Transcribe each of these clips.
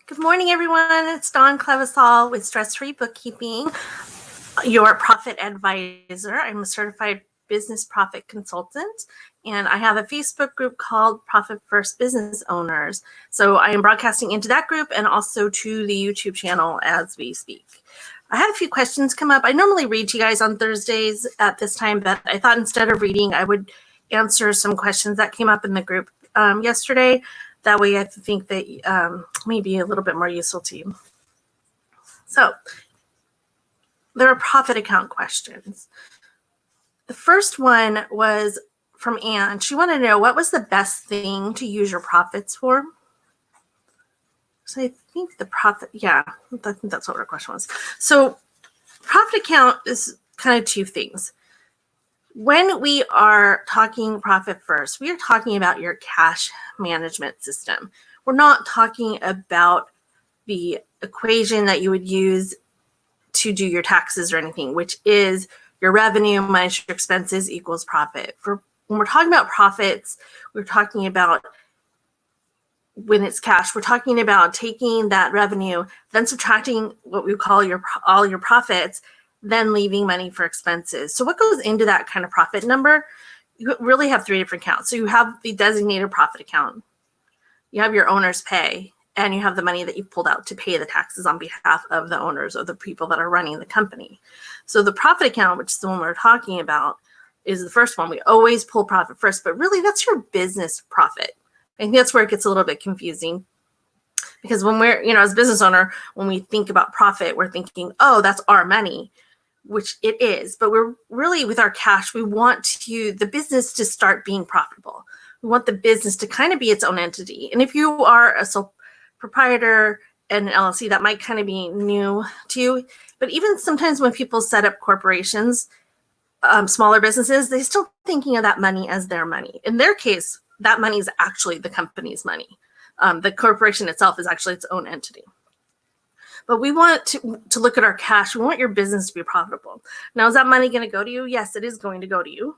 Good morning, everyone. It's Dawn Clevisall with Stress Free Bookkeeping, your profit advisor. I'm a certified business profit consultant, and I have a Facebook group called Profit First Business Owners. So I am broadcasting into that group and also to the YouTube channel as we speak. I had a few questions come up. I normally read to you guys on Thursdays at this time, but I thought instead of reading, I would answer some questions that came up in the group yesterday. That way, I think that may be a little bit more useful to you. So, there are profit account questions. The first one was from Anne. She wanted to know what was the best thing to use your profits for. So I think the profit, I think that's what her question was. So, profit account is kind of two things. When we are talking profit first, we are talking about your cash management system. We're not talking about the equation that you would use to do your taxes or anything, which is your revenue minus your expenses equals profit. When we're talking about profits, we're talking about when it's cash, we're talking about taking that revenue, then subtracting what we call all your profits, then leaving money for expenses. So what goes into that kind of profit number? You really have three different accounts. So you have the designated profit account, you have your owner's pay, and you have the money that you've pulled out to pay the taxes on behalf of the owners or the people that are running the company. So the profit account, which is the one we're talking about, is the first one. We always pull profit first, but really that's your business profit. I think that's where it gets a little bit confusing. Because when we're, as a business owner, when we think about profit, we're thinking, oh, that's our money, which it is. But we're really, with our cash, we want the business to start being profitable. We want the business to kind of be its own entity. And if you are a sole proprietor and an LLC, that might kind of be new to you. But even sometimes when people set up corporations, smaller businesses, they're still thinking of that money as their money. In their case, that money is actually the company's money. The corporation itself is actually its own entity. But we want to look at our cash. We want your business to be profitable. Now, is that money going to go to you? Yes, it is going to go to you.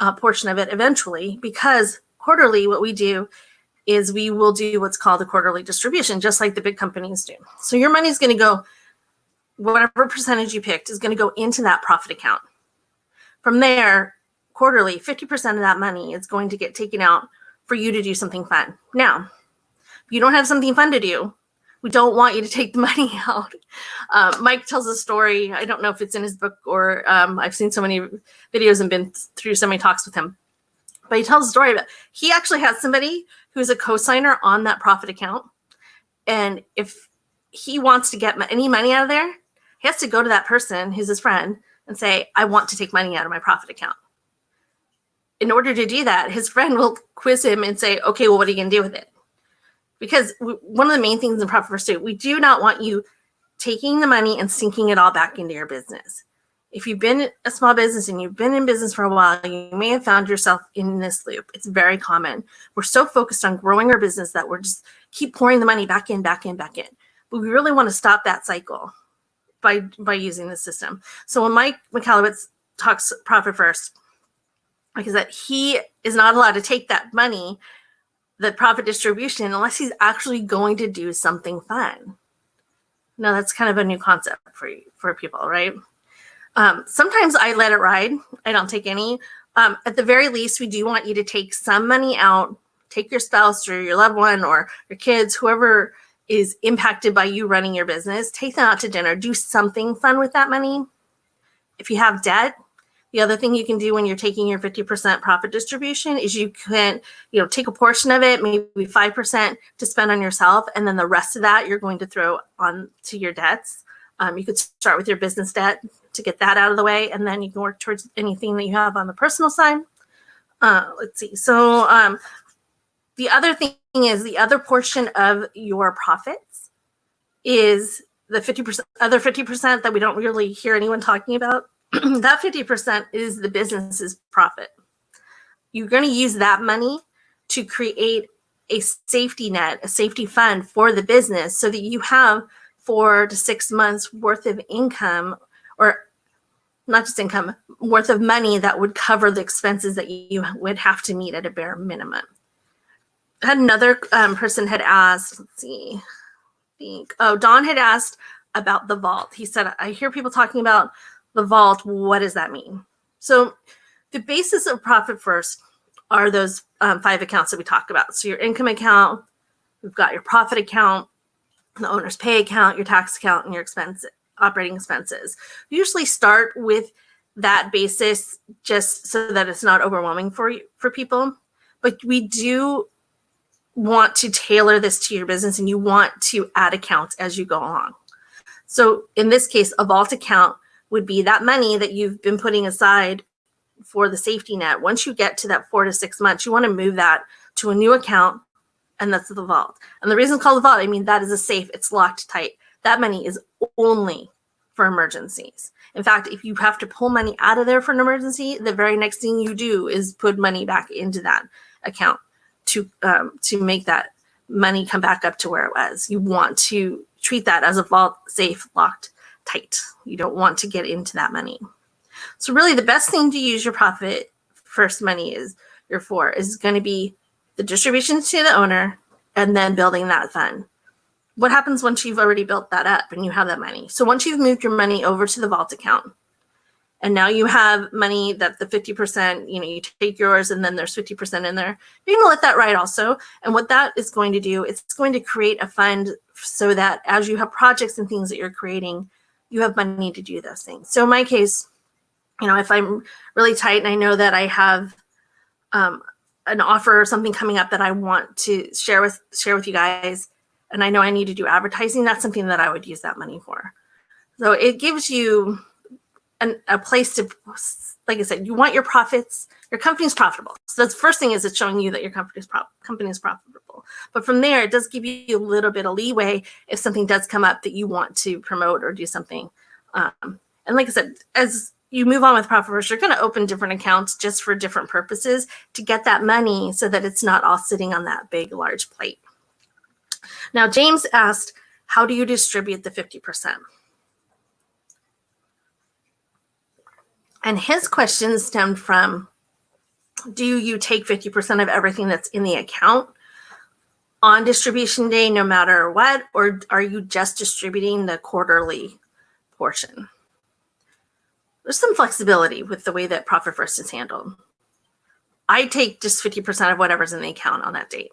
A portion of it eventually, because quarterly, what we do is we will do what's called a quarterly distribution, just like the big companies do. So your money is going to go, whatever percentage you picked is going to go into that profit account. From there, quarterly, 50% of that money is going to get taken out for you to do something fun. Now, if you don't have something fun to do, we don't want you to take the money out. Mike tells a story. I don't know if it's in his book or I've seen so many videos and been through so many talks with him. But he tells a story about he actually has somebody who's a co-signer on that profit account. And if he wants to get any money out of there, he has to go to that person who's his friend and say, I want to take money out of my profit account. In order to do that, his friend will quiz him and say, okay, well, what are you going to do with it? Because one of the main things in Profit First, we do not want you taking the money and sinking it all back into your business. If you've been a small business and you've been in business for a while, you may have found yourself in this loop. It's very common. We're so focused on growing our business that we're just keep pouring the money back in. But we really want to stop that cycle by using this system. So when Mike Michalowicz talks Profit First, like I said, he is not allowed to take that money, the profit distribution, unless he's actually going to do something fun. Now, that's kind of a new concept for people, right? Sometimes I let it ride. I don't take any. At the very least, we do want you to take some money out, take your spouse or your loved one or your kids, whoever is impacted by you running your business, take them out to dinner, do something fun with that money. If you have debt, the other thing you can do when you're taking your 50% profit distribution is you can, take a portion of it, maybe 5% to spend on yourself, and then the rest of that you're going to throw on to your debts. You could start with your business debt to get that out of the way, and then you can work towards anything that you have on the personal side. Let's see. So the other thing is the other portion of your profits is the 50% that we don't really hear anyone talking about. That 50% is the business's profit. You're going to use that money to create a safety net, a safety fund for the business so that you have 4 to 6 months worth of income, or not just income, worth of money that would cover the expenses that you would have to meet at a bare minimum. had another person had asked, let's see, Don had asked about the vault. He said, I hear people talking about the vault. What does that mean? So the basis of Profit First are those 5 accounts that we talked about. So your income account, we've got your profit account, the owner's pay account, your tax account, and your operating expenses. We usually start with that basis just so that it's not overwhelming for people. But we do want to tailor this to your business, and you want to add accounts as you go along. So in this case, a vault account would be that money that you've been putting aside for the safety net. Once you get to that 4 to 6 months, you want to move that to a new account, and that's the vault. And the reason it's called the vault, I mean, that is a safe. It's locked tight. That money is only for emergencies. In fact, if you have to pull money out of there for an emergency, the very next thing you do is put money back into that account to make that money come back up to where it was. You want to treat that as a vault, safe, locked tight. You don't want to get into that money. So really the best thing to use your Profit First money is going to be the distribution to the owner and then building that fund. What happens once you've already built that up and you have that money? So once you've moved your money over to the vault account, and now you have money that the 50%, you take yours and then there's 50% in there. You're going to let that ride also. And what that is going to do, it's going to create a fund so that as you have projects and things that you're creating, you have money to do those things. So in my case, if I'm really tight and I know that I have an offer or something coming up that I want to share with you guys, and I know I need to do advertising, that's something that I would use that money for. So it gives you a place to, like I said, you want your profits, your company's profitable. So that's the first thing, is it's showing you that your company is profitable. But from there, it does give you a little bit of leeway if something does come up that you want to promote or do something. And like I said, as you move on with Profit First, you're going to open different accounts just for different purposes to get that money so that it's not all sitting on that big, large plate. Now, James asked, how do you distribute the 50%? And his question stemmed from, do you take 50% of everything that's in the account on distribution day, no matter what, or are you just distributing the quarterly portion? There's some flexibility with the way that Profit First is handled. I take just 50% of whatever's in the account on that date.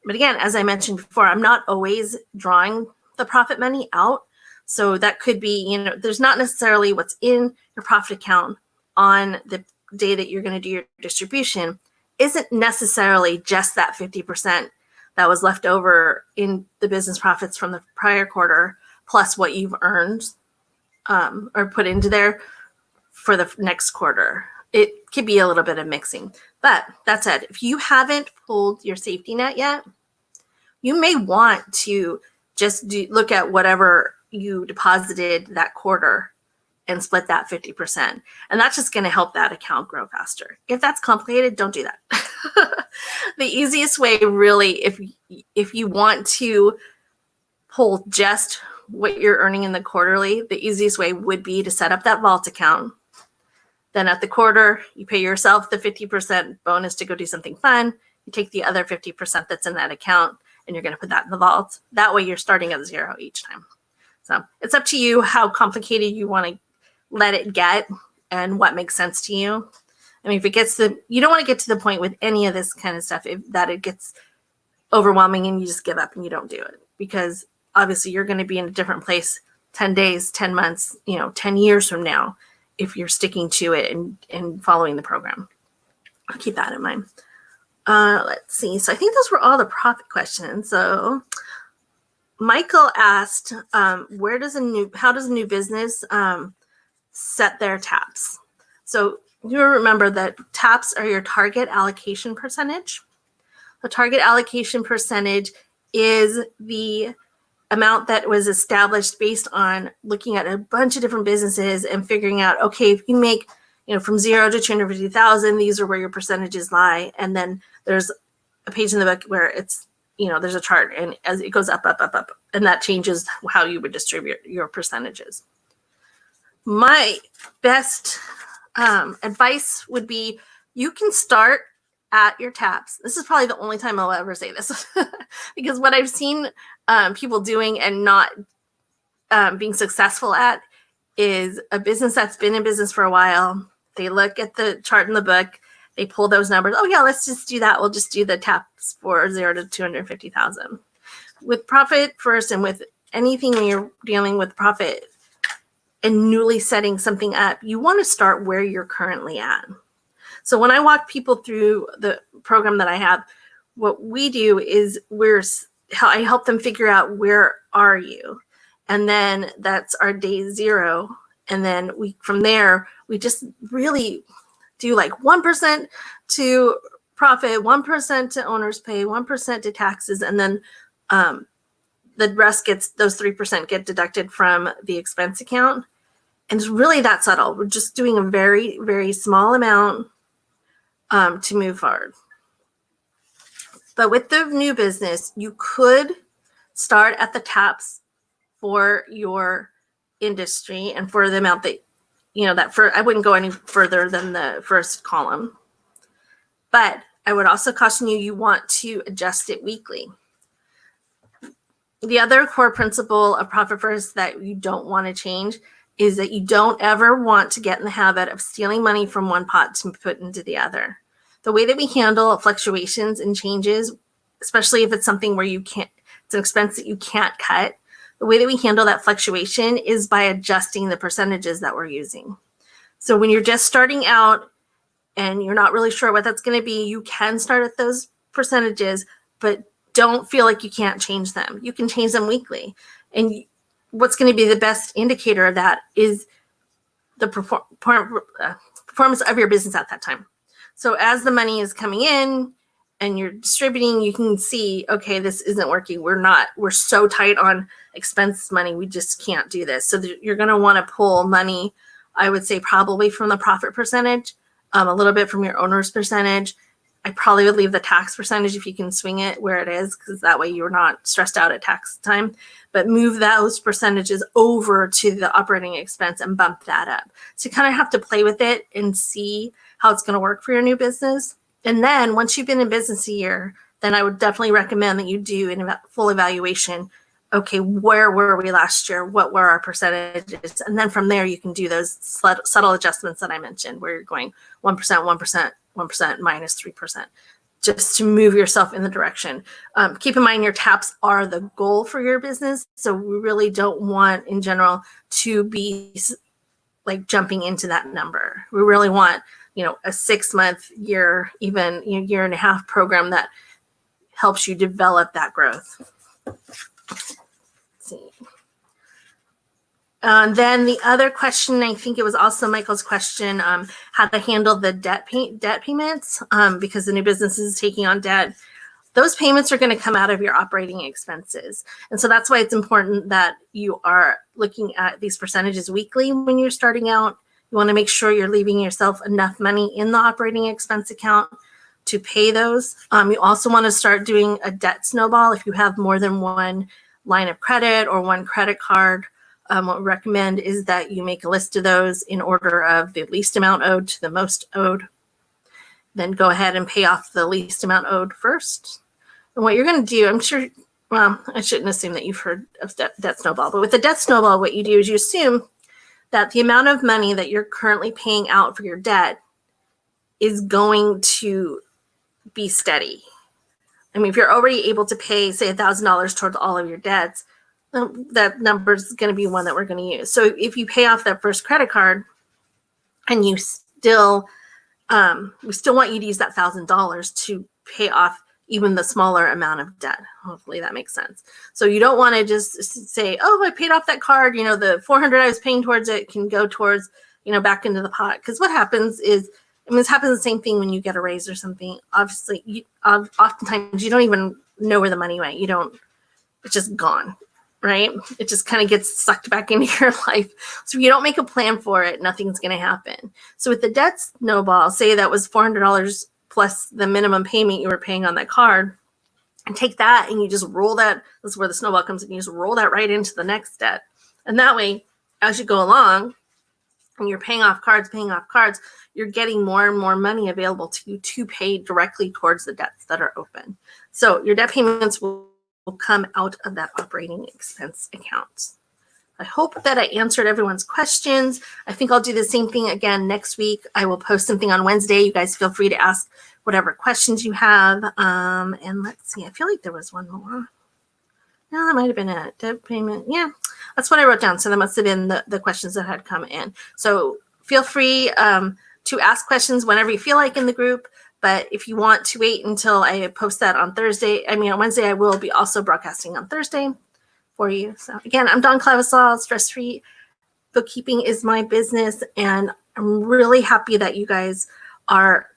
But again, as I mentioned before, I'm not always drawing the profit money out. So that could be, there's not necessarily what's in your profit account on the day that you're going to do your distribution isn't necessarily just that 50% that was left over in the business profits from the prior quarter, plus what you've earned or put into there for the next quarter. It could be a little bit of mixing. But that said, if you haven't pulled your safety net yet, you may want to just look at whatever you deposited that quarter and split that 50%. And that's just going to help that account grow faster. If that's complicated, don't do that. The easiest way, really, if you want to pull just what you're earning in the quarterly, the easiest way would be to set up that vault account. Then at the quarter, you pay yourself the 50% bonus to go do something fun. You take the other 50% that's in that account, and you're going to put that in the vault. That way you're starting at 0 each time. So it's up to you how complicated you want to let it get and what makes sense to you. I mean, if it gets you don't want to get to the point with any of this kind of stuff that it gets overwhelming and you just give up and you don't do it, because obviously you're going to be in a different place 10 days, 10 months, 10 years from now, if you're sticking to it and following the program. I'll keep that in mind. Let's see. So I think those were all the profit questions. So Michael asked, how does a new business set their TAPs? So you remember that TAPs are your target allocation percentage. The target allocation percentage is the amount that was established based on looking at a bunch of different businesses and figuring out, okay, if you make, from 0 to 250,000, these are where your percentages lie. And then there's a page in the book where it's, there's a chart, and as it goes up, and that changes how you would distribute your percentages. My best advice would be, you can start at your taps. This is probably the only time I'll ever say this because what I've seen people doing and not being successful at is a business that's been in business for a while. They look at the chart in the book, they pull those numbers. Oh yeah, let's just do that. We'll just do the taps for 0 to 250,000. With Profit First and with anything when you're dealing with profit and newly setting something up, you want to start where you're currently at. So when I walk people through the program that I have, what we do is I help them figure out where are you, and then that's our day 0, and then from there we just really do like 1% to profit, 1% to owner's pay, 1% to taxes, and then the rest those 3% get deducted from the expense account. And it's really that subtle. We're just doing a very, very small amount to move forward. But with the new business, you could start at the taps for your industry and for the amount that, I wouldn't go any further than the first column. But I would also caution you want to adjust it weekly. The other core principle of Profit First that you don't want to change is that you don't ever want to get in the habit of stealing money from one pot to put into the other. The way that we handle fluctuations and changes, especially if it's something where it's an expense that you can't cut, the way that we handle that fluctuation is by adjusting the percentages that we're using. So when you're just starting out and you're not really sure what that's going to be, you can start at those percentages, but don't feel like you can't change them. You can change them weekly. And what's going to be the best indicator of that is the performance of your business at that time. So as the money is coming in and you're distributing, you can see, okay, this isn't working. We're so tight on expense money. We just can't do this. So you're going to want to pull money, I would say probably from the profit percentage, a little bit from your owner's percentage. I probably would leave the tax percentage if you can swing it where it is, because that way you're not stressed out at tax time. But move those percentages over to the operating expense and bump that up. So you kind of have to play with it and see how it's going to work for your new business. And then once you've been in business a year, then I would definitely recommend that you do a full evaluation. Okay, where were we last year? What were our percentages? And then from there, you can do those subtle adjustments that I mentioned, where you're going 1%, 1%, 1% minus 3%, just to move yourself in the direction. Keep in mind your taps are the goal for your business. So we really don't want in general to be like jumping into that number. We really want, a 6-month, year, even year and a half program that helps you develop that growth. Let's see. Then the other question, I think it was also Michael's question, how to handle the debt payments, because the new business is taking on debt. Those payments are going to come out of your operating expenses. And so that's why it's important that you are looking at these percentages weekly when you're starting out. You want to make sure you're leaving yourself enough money in the operating expense account to pay those. You also want to start doing a debt snowball if you have more than one line of credit or one credit card. What we recommend is that you make a list of those in order of the least amount owed to the most owed. Then go ahead and pay off the least amount owed first. And what you're going to do, I'm sure, well, I shouldn't assume that you've heard of debt snowball, but with the debt snowball, what you do is you assume that the amount of money that you're currently paying out for your debt is going to be steady. I mean, if you're already able to pay, say, $1,000 towards all of your debts, that number is going to be one that we're going to use. So if you pay off that first credit card and you still, we still want you to use that $1,000 to pay off even the smaller amount of debt. Hopefully that makes sense. So you don't want to just say, oh, I paid off that card, the $400 I was paying towards it can go towards, back into the pot. Because what happens is, this happens the same thing when you get a raise or something. Obviously, oftentimes you don't even know where the money went. It's just gone, right? It just kind of gets sucked back into your life. So if you don't make a plan for it, nothing's going to happen. So with the debt snowball, say that was $400 plus the minimum payment you were paying on that card, and take that and you just roll that. This is where the snowball comes in. You just roll that right into the next debt. And that way, as you go along, and you're paying off cards, you're getting more and more money available to you to pay directly towards the debts that are open. So your debt payments will come out of that operating expense account. I hope that I answered everyone's questions. I think I'll do the same thing again next week. I will post something on Wednesday. You guys feel free to ask whatever questions you have. And let's see, I feel like there was one more. No, that might have been a debt payment. Yeah, that's what I wrote down. So that must have been the questions that had come in. So feel free to ask questions whenever you feel like in the group. But if you want to wait until I post that on on Wednesday, I will be also broadcasting on Thursday for you. So again, I'm Dawn Clevisol. Stress-Free Bookkeeping is my business, and I'm really happy that you guys are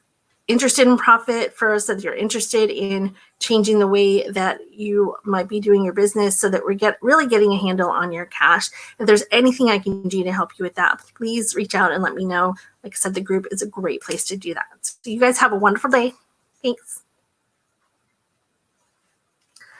interested in profit first, that you're interested in changing the way that you might be doing your business so that we're really getting a handle on your cash. If there's anything I can do to help you with that, please reach out and let me know. Like I said, the group is a great place to do that. So you guys have a wonderful day. Thanks.